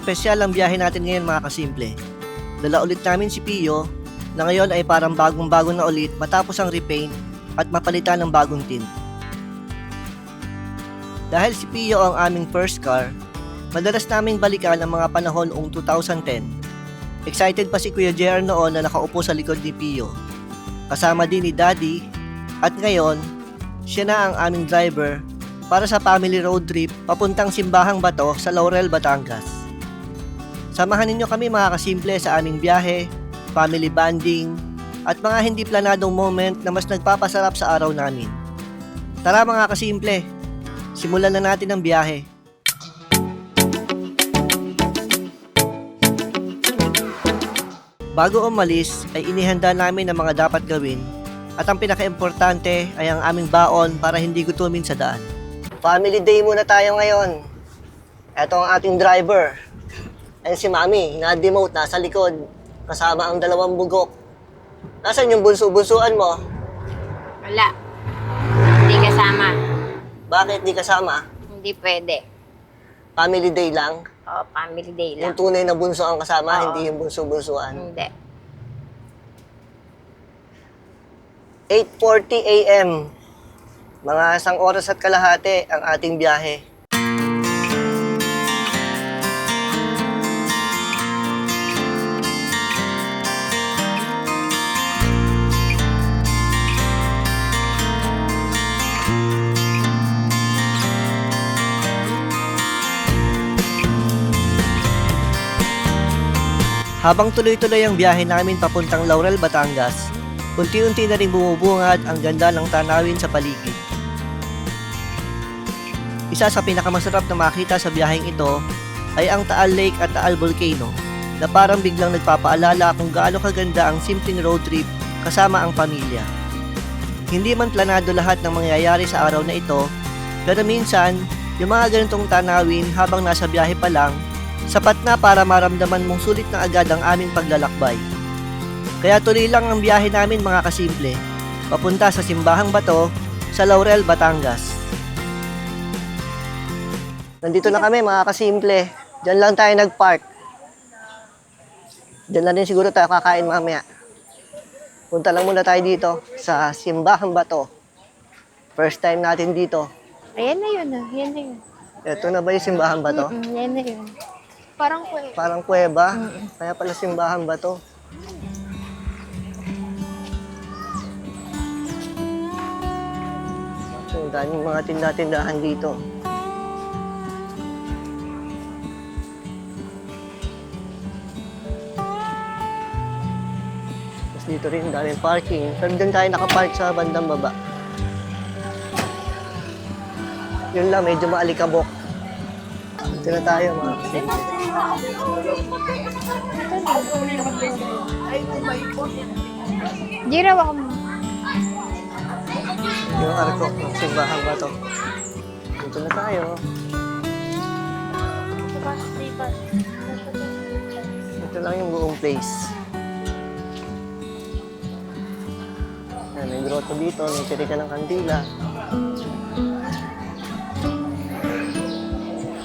espesyal ang biyahe natin ngayon mga kasimple. Dala ulit namin si Pio na ngayon ay parang bagong-bago na ulit matapos ang repaint at mapalitan ng bagong tint. Dahil si Pio ang aming first car, madalas naming balikan ang mga panahon noong 2010. Excited pa si Kuya JR noon na nakaupo sa likod ni Pio. Kasama din ni Daddy at ngayon, siya na ang aming driver para sa family road trip papuntang Simbahang Bato sa Laurel, Batangas. Samahan ninyo kami mga kasimple sa aming biyahe, family bonding, at mga hindi planadong moment na mas nagpapasarap sa araw namin. Tara mga kasimple, simulan na natin ang biyahe. Bago umalis ay inihanda namin ang mga dapat gawin at ang pinaka-importante ay ang aming baon para hindi gutumin sa daan. Family day muna tayo ngayon. Ito ang ating driver. Ayun si Mami, na-demote, nasa likod. Kasama ang dalawang bugok. Nasaan yung bunso-bunsuan mo? Wala. Hindi kasama. Bakit di kasama? Hindi pwede. Family day lang? Oo, family day Yung lang. tunay na bunso ang kasama, Oo. hindi yung bunso-bunsuan. Hindi. 8:40 a.m. Mga 1 oras at kalahati ang ating biyahe. Habang tuloy-tuloy ang biyahe namin papuntang Laurel, Batangas, unti-unti na rin bumubungad ang ganda ng tanawin sa paligid. Isa sa pinakamasarap na makita sa biyaheng ito ay ang Taal Lake at Taal Volcano na parang biglang nagpapaalala kung gaano kaganda ang simpleng road trip kasama ang pamilya. Hindi man planado lahat ng mangyayari sa araw na ito, pero minsan, yung mga ganitong tanawin habang nasa biyahe pa lang, sapat na para maramdaman mong sulit na agad ang aming paglalakbay. Kaya tuloy lang ang biyahe namin mga kasimple, papunta sa Simbahang Bato sa Laurel, Batangas. Nandito na kami mga kasimple, diyan lang tayo nagpark. Diyan na rin siguro tayo kakain mamaya. Punta lang muna tayo dito sa Simbahang Bato. First time natin dito. Ayan na yun ah. Yan na yun. Ito na ba yung Simbahang Bato? Yan na yun. Parang kuweba. Parang kuweba, kaya pala Simbahang Bato. So, daming mga tinda-tindahan dito. Tapos dito rin, daming parking. Pero doon tayo nakapark sa bandang baba. Yun lang, medyo maalikabok. Dito na tayo mga kasimple. Di raw ako. Yung arko ng Simbahang Bato. Dito na tayo. Ito lang yung buong place. Ayan, may grotto dito, may tirikan ng kandila.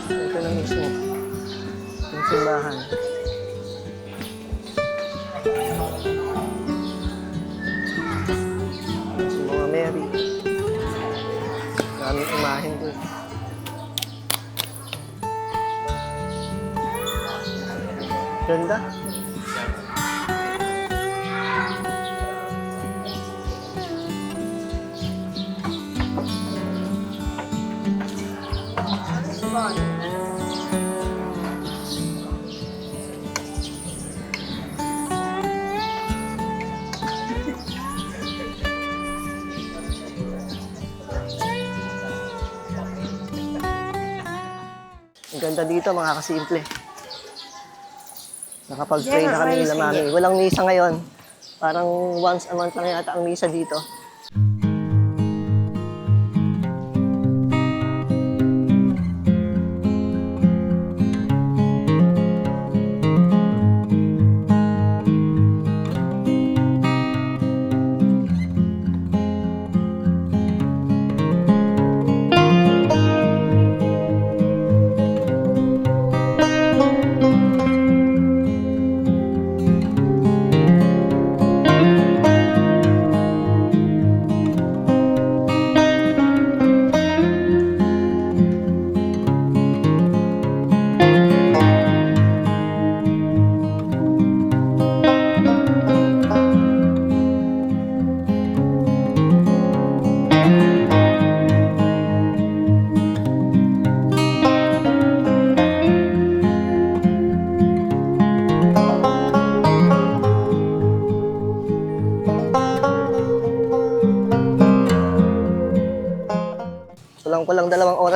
Ito na mismo. Yung simbahan. Si Mga Mary. Maraming imahen doon. Ganda. Ang ganda dito mga kasimple. Nakapag-pray na kami nila mami. Walang misa ngayon. Parang once a month lang yata ang misa dito.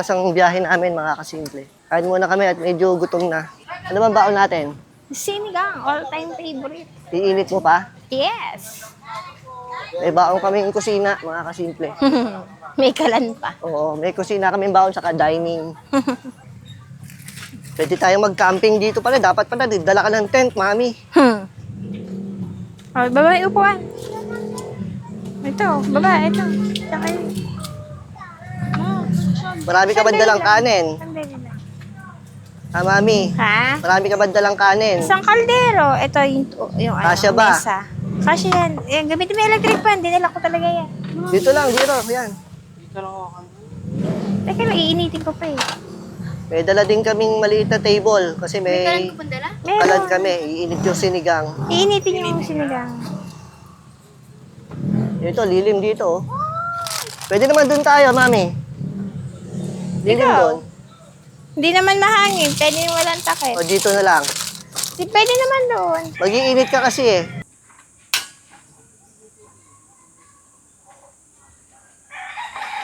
oras ang biyahe namin, mga kasimple. Kain muna kami at medyo gutom na. Ano bang baon natin? Sinigang, all-time favorite. Iinit mo pa? Yes. May baon kaming kusina, mga kasimple. May kalan pa. Oo, may kusina kaming baon saka dining. Pwede tayong mag-camping dito pala. Dapat pala, dala ka ng tent, mami. Oh, baba yung upuan. Ito, baba, ito. Tsaka yun. Marami ka ba dalang kanin? Sandali lang. Mami? Ha? Marami ka ba dalang kanin? Isang kaldero. Ito yung Kasya ano, ba? mesa. Kasya yan. Eh, gamitin mo yung electric fan. Dinala ko talaga yan. Dito lang, dito. Yan. Teka lang, iinitin ko pa eh. May dala din kaming maliit na table kasi may kalan Meron. kami. Iinit yung sinigang. Iinitin yung sinigang. Ito, lilim dito. Oh. Pwede naman dun tayo, mami. Lilim Ikaw? doon. Hindi naman mahangin. Pwede yung walang takip. O dito na lang. Pwede naman doon. Mag-iinit ka kasi eh.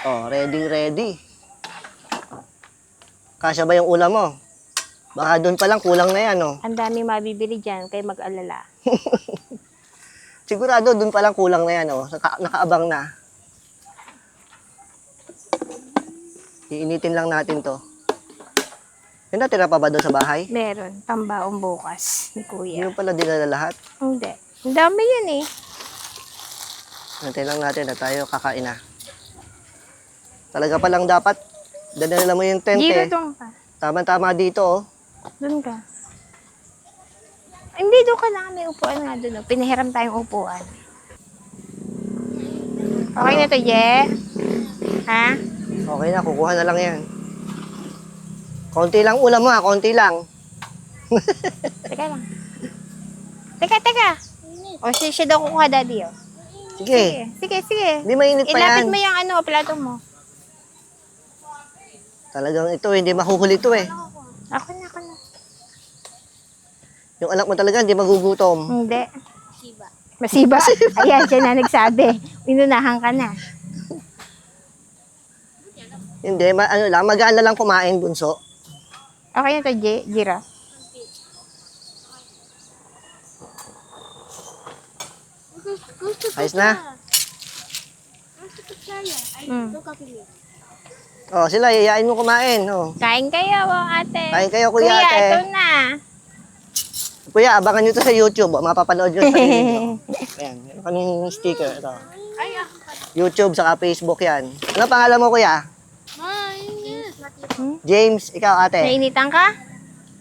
Oh, ready. Kasya ba yung ulam mo? Baka doon pa lang kulang na yan, oh. Ang dami mabibili dyan, kayo mag-alala. Sigurado doon pa lang kulang na yan, oh. Nakaabang na. Iinitin lang natin to. May natira pa ba doon sa bahay? Meron, pambaong bukas ni Hindi Kuya. mo pala dinala lahat. Hindi. Ang dami yun eh. Natin lang natin na tayo kakain na. Talaga palang dapat, dadala mo yung tent Giro eh. doon ka. Tama-tama dito, oh. Doon ka. Hindi, doon ka lang. May upuan nga doon. Oh. Pinahiram tayong upuan. Okay na to, Je? Ha? Okay na, kukuha na lang yan. Konti lang ulam mo ha, konti lang. Teka lang. Teka. O, siya daw kukuha, Daddy, oh. Sige, Sige. hindi mainit pa Ilapit yan. mo yung ano, plato mo. Talagang ito, hindi mahuhuli ito eh. Ako na. Yung anak mo talaga, hindi magugutom. Hindi. Masiba. Ayan, siya na nagsabi. Inunahan ka na. Hindi, ano lang, magaan na lang kumain, bunso. Okay na to, Jira. Ayos na. Mm. Oh, sila, yayain mo kumain. Oh. Kain kayo, ate. Kain kayo, kuya, ate. ito na. Kuya, abangan nyo to sa YouTube. Oh. Mapapanood nyo sa video. Ayan, meron kaming sticker. Ito. YouTube, saka Facebook yan. Ano pangalan mo, kuya? James, ikaw, ate. Nainitan ka?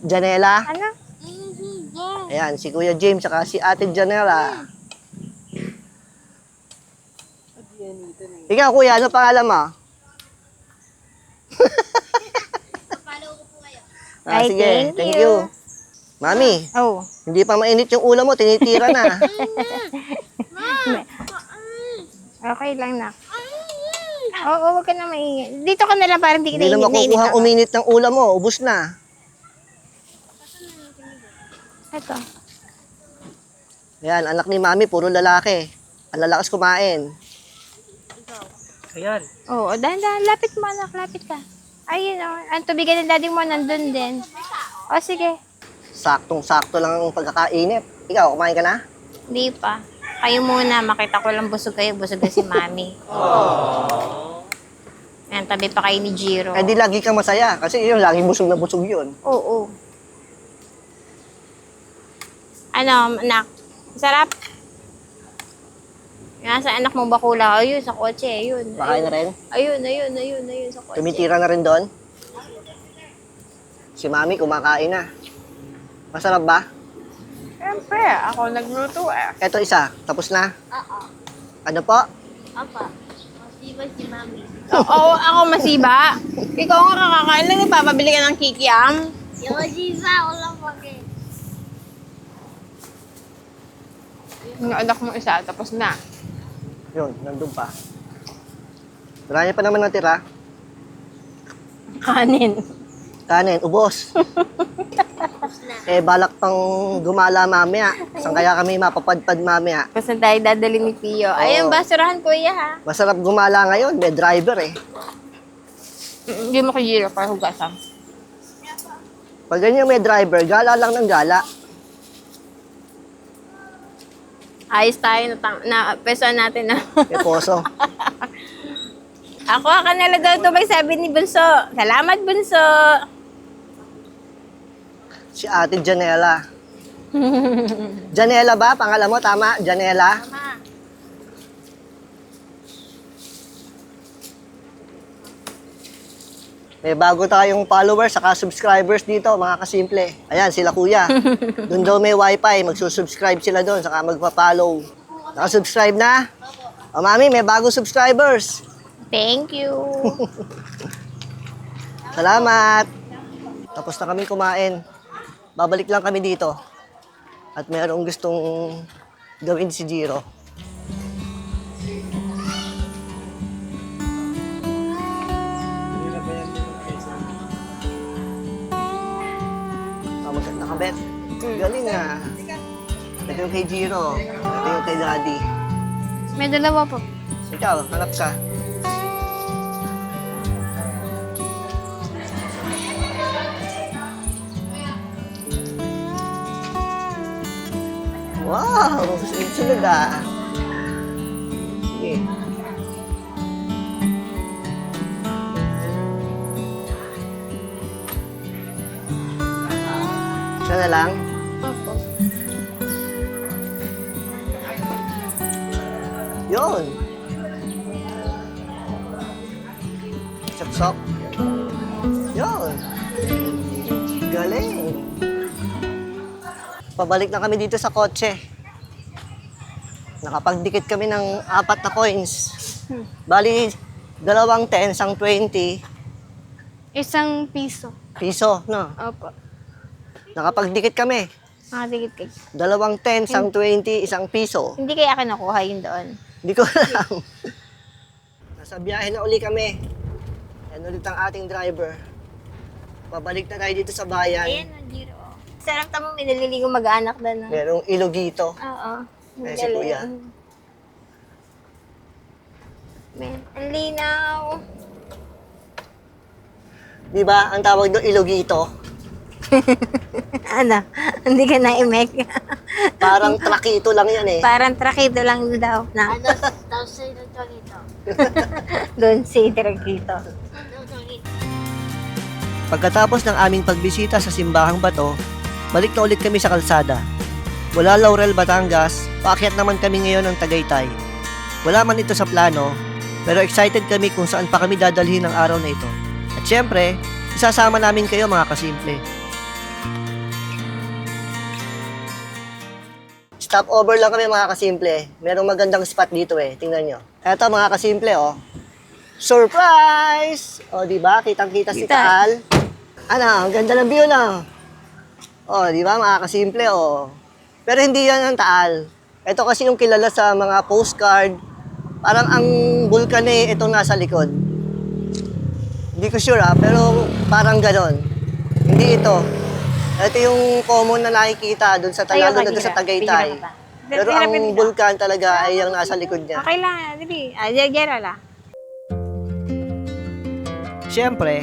Janela. Ano? Ayan, si Kuya James, saka si ate Janela. Ikaw, kuya, ano pangalan mo? Ay, sige, thank you. you. Mami, Oh. hindi pa mainit yung ulam mo, tinitira na. Okay lang na. Oo, wag ka na maingay. Dito ka na lang parang hindi ka Hindi na nainit makukuha ako. uminit ng ulam mo, ubus na. Ito. Ayan, anak ni Mami, puro lalaki. Ang lalakas kumain. Ayan. Oo, dahan-dahan. Lapit mo, anak. Lapit ka. Ayun, oh. Ang tubigan ng daddy mo, nandun din. O, sige. Saktong-sakto lang ang pagkakainit. Ikaw, kumain ka na? Hindi pa. Kayo muna. Makita ko lang busog kayo. Busog na si Mami. Yan, tabi pa kayo ni Jiro. Eh di lagi kang masaya kasi yun, laging busog na busog yun. Oo. Ano, anak? Sarap? Nasa anak mong bakula. Ayun, sa kotse. Ayun. Makain na rin? Ayun, sa kotse. Tumitira na rin doon? Si Mami kumakain na. Masarap ba? Siyempre, ako nagluto eh. Eto isa, tapos na? Oo. Ano po? Apa. Masiba si Mami. Oo, ako masiba. Ikaw nga kakakain lang, ipapabili ka ng kikiam. Yung masiba, walang pake. Yung anak mo isa, tapos na. Yun, nandun pa. Marami pa naman natira. Kanin. Kanin, ubos. Eh, balak pang gumala mamaya. Saan kaya kami mapapadpad mamaya? Tapos na tayo dadali ni Pio. Ayun, basurahan kuya ha. Masarap gumala ngayon, may driver eh. Hindi mo kajiro para hugasan. Pag ganyan may driver, gala lang ng gala. Ayos tayo na peso natin na. May poso. Ako ka nila daw ito may sabi ni Bunso. Salamat, Bunso. Si Ate Janela. Janela ba? Pangalan mo, tama? Janela? Tama. May bago tayong followers saka subscribers dito, mga kasimple. Ayan, sila kuya. Doon daw may wifi, magsusubscribe sila doon, saka magpa-follow. Nakasubscribe na? O mami, may bago subscribers. Thank you. Salamat. Tapos na kami kumain. Babalik lang kami dito. At mayroong gustong gawin si Jiro. Magat na kabet. Galing ah. Ito yung kay Jiro. Ito yung kay Daddy. May dalawa po. Ikaw, hanap ka. Wow! Sunod ah. Sige. Siya na lang. Opo. Yun. Sok-sok. Yun. Galing. Pabalik na kami dito sa kotse. Nakapagdikit kami ng 4 na coins. Bali, 2 10, isang 20 Isang piso. piso, no? Opo. Nakapagdikit kami. Nakadikit kayo. 2 10, isang 20, isang piso. Hindi kaya kinukuha yun doon. Hindi ko alam. Nasa biyahe na uli kami. Yan ulit ang ating driver. Pabalik na tayo dito sa bayan. Ayan, Jiro. Sarap tamo, may naliligo mag-anak doon. No? Merong ilogito. Oo. Eh, si Kuya. Men, ang linaw. Di ba? Ang tawag doon ilogito. Ano? Hindi ka na-imek. Parang trakito lang yan eh. Parang trakido lang daw. Na. Ano, tapos sa'yo ng ito. Doon si Trakito. Pagkatapos ng aming pagbisita sa Simbahang Bato, balik na ulit kami sa kalsada. Mula Laurel, Batangas, paakyat naman kami ngayon ng Tagaytay. Wala man ito sa plano, pero excited kami kung saan pa kami dadalhin ng araw na ito. At syempre, isasama namin kayo mga kasimple. Stop over lang kami mga kasimple. Merong magandang spot dito eh. Tingnan nyo. Eto mga kasimple oh. Surprise! O, di ba? Kitang-kita si Kita. Taal. Ano, ang ganda ng view na. O, di ba? Mga kasimple oh. Pero hindi yan ang Taal. Ito kasi yung kilala sa mga postcard. Parang ang bulkan eh, itong nasa likod. Hindi ko sure pero parang ganon. Hindi ito. Ito yung common na nakikita doon sa Ayaw, Tagalog, doon sa Jiro. Tagaytay. Bigyan kita. Pero Bigyan ang kita. bulkan talaga ay yung nasa likod niya. Okay lang, dili. Gero la. Siyempre,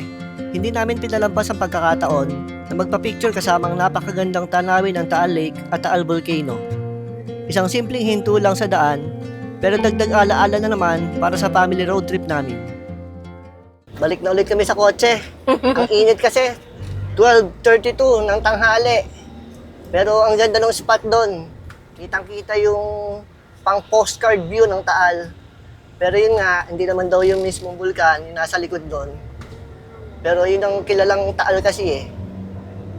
hindi namin pinalampas ang pagkakataon na magpa-picture kasamang napakagandang tanawin ng Taal Lake at Taal Volcano. Isang simpleng hinto lang sa daan, pero dagdag alaala na naman para sa family road trip namin. Balik na ulit kami sa kotse. Ang init kasi. 12:32 ng tanghali. Pero ang ganda ng spot doon. Kitang-kita yung pang postcard view ng Taal. Pero yun nga, hindi naman daw yung mismong bulkan, yung nasa likod doon. Pero yun ang kilalang Taal kasi eh.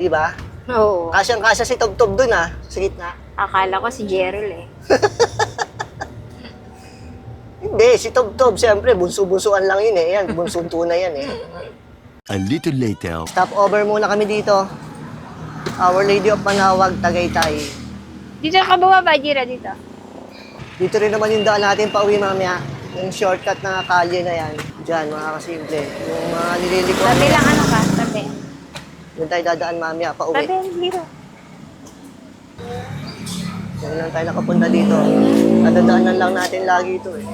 Di ba? Oo. Kasyang-kasya si Tubtub doon ah, sa gitna. Akala ko si Gerald eh. Hindi, si Tubtub, siyempre, bunso-bunsuan lang yun eh. Yan, bunsong tunay yan eh. A little later. Stop over muna kami dito. Our Lady of Manawag, Tagaytay. Dito ka bumaba, Jiro, dito. Dito rin naman yung daan natin pauwi mamaya. Yung shortcut na kalye na yan. Diyan, mga kasimple. Yung mga nililikot. Tabi lang ano ka, tabi. Doon tayo dadaan mamaya pauwi. Tabi, Jiro. Diyan lang tayo nakapunta dito. Nadadaanan lang natin lagi ito eh.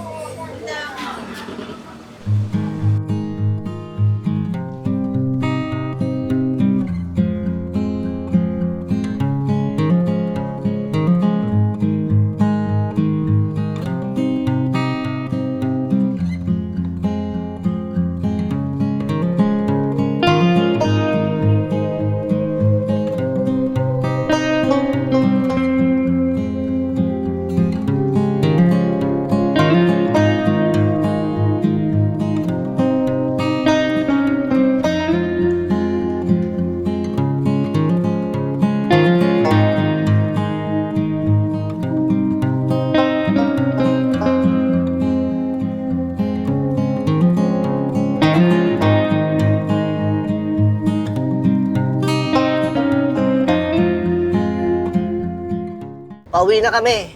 Pauwi na kami.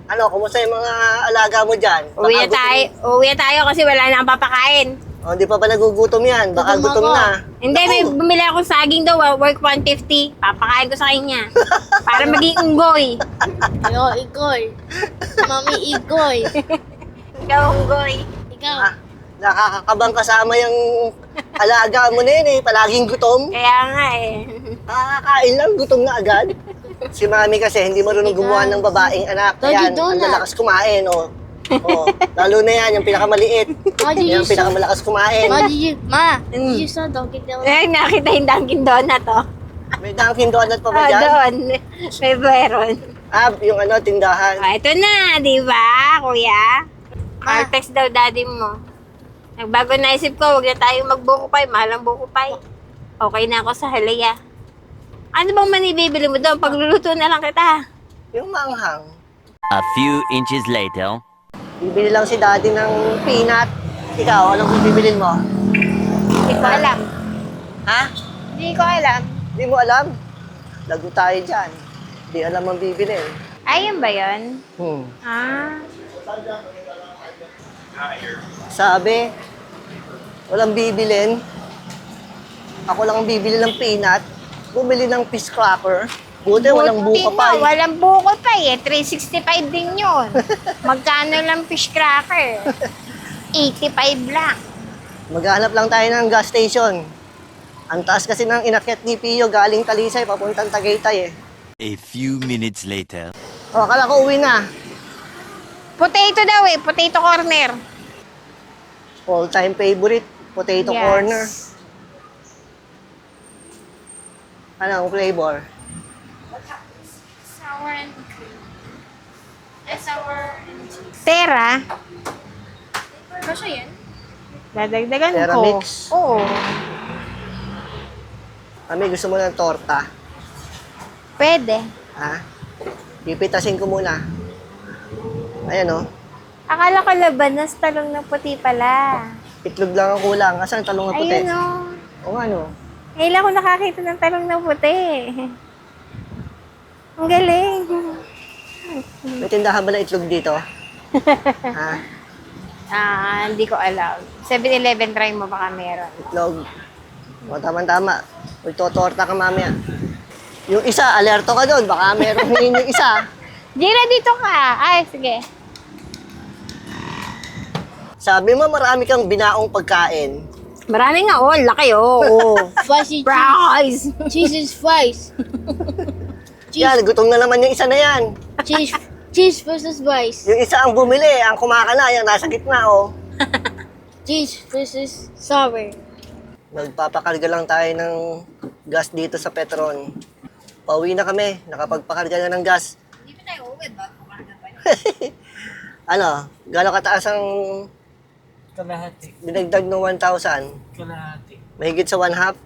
Ano, kumusta yung mga alaga mo dyan? Uwi na tayo kasi wala na akong papakain. Oh, hindi pa ba nagugutom yan? Baka Gutom gutom ako. na. Hindi, may bumili akong saging daw, worth 150. Papakain ko sa kanya. Para maging unggoy. Yo, Igoy. Mami Igoy. Ikaw, unggoy. Ikaw. Ah, nakakakabang kasama yung alaga mo na yun eh. Palaging gutom. Kaya nga eh. Kakakain lang, gutom na agad. Si mami kasi hindi marunong gumawa ng babaeng anak. Doggy Ayan, ang donut. lalakas kumain. Oh. Oh, lalo na yan, yung pinakamaliit. Ma, did Yan you ang pinakamalakas kumain. did you saw Donkey Donut? Eh, nakita yung Dunkin' Donut, oh. May Dunkin' Donut pa ba Ah, dyan? doon. May meron. Ah, yung ano, tindahan. Ah, ito na, di ba, kuya? Text daw daddy mo. Nagbago na isip ko, wag na tayong magbuko pay. Mahal ang buko pay. Okay na ako sa halaya. Ano bang manibibili mo doon? Pagluluto na lang kita. Yung manghang. A few inches later. Bibili lang si daddy ng peanut. Ikaw, anong bibilin mo? Hindi ko alam. Ha? Hindi ko alam. Hindi mo alam? Lago tayo dyan. Hindi alam ang bibilin. Ayun ba yun? Ah. Sabi, walang bibilin. Ako lang ang bibili ng peanut. Bumili ng fish cracker. Buti walang Buti buka mo, pa eh. walang buko pa eh. 365 din yun. Magkano lang fish cracker? 85 lang. Maghanap lang tayo ng gas station. Ang taas kasi ng inakyat ni Pio galing Talisay papuntang Tagaytay eh. A few minutes later. O, akala ko uwi na. Potato daw eh. Potato corner. All-time favorite, potato Yes. corner. Anong flavor? Sour and cream. Sour and cheese. Tera. Kasi yan? Dadagdagan Tera ko. mix. Oo. Kami, gusto mo ng torta? Pwede. Ha? Pipitasin ko muna. Ayan o. Akala ko labanas, talong ng puti pala. Itlog lang ang kulang. Asan ang talong na puti? Ayun o. O nga no. Kailan ko nakakita ng talong ng puti. Ang galing. May tindahan ba na itlog dito? Ha? Hindi ko alam. 7-Eleven, try mo baka meron. Itlog. O, tama-tama. Magtotorta ka mamaya. Yung isa, alerto ka doon. Baka meron hingin yung isa. Jira, dito ka. Ay, sige. Sabi mo, marami kang binaong pagkain. Marami nga, oh. Laki, oh. Oo. Spicy Fries. cheese is fries. Yan, gutom na naman yung isa na yan. Cheese versus rice. Yung isa ang bumili, ang kumakana, yung nasa gitna, oh. Cheese versus sour. Magpapakarga lang tayo ng gas dito sa Petron. Pauwi na kami, nakapagpakarga na ng gas. Hindi pa tayo uwi ba? Ano, gano'ng kataas ang Kalahati. dinagdag ng 1,000? Kalahati. Mahigit sa 1/2?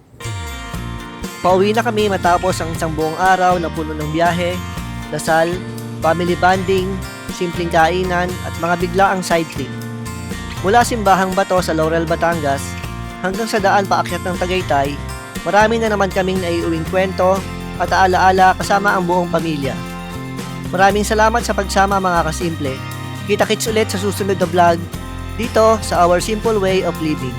Pauwi na kami matapos ang isang buong araw na puno ng biyahe, dasal, family bonding, simpleng kainan at mga biglaang side trip. Mula Simbahang Bato sa Laurel, Batangas, hanggang sa daan paakyat ng Tagaytay, marami na naman kaming naiuwing kwento at alaala kasama ang buong pamilya. Maraming salamat sa pagsama mga kasimple. Kita-kits ulit sa susunod na vlog dito sa Our Simple Way of Living.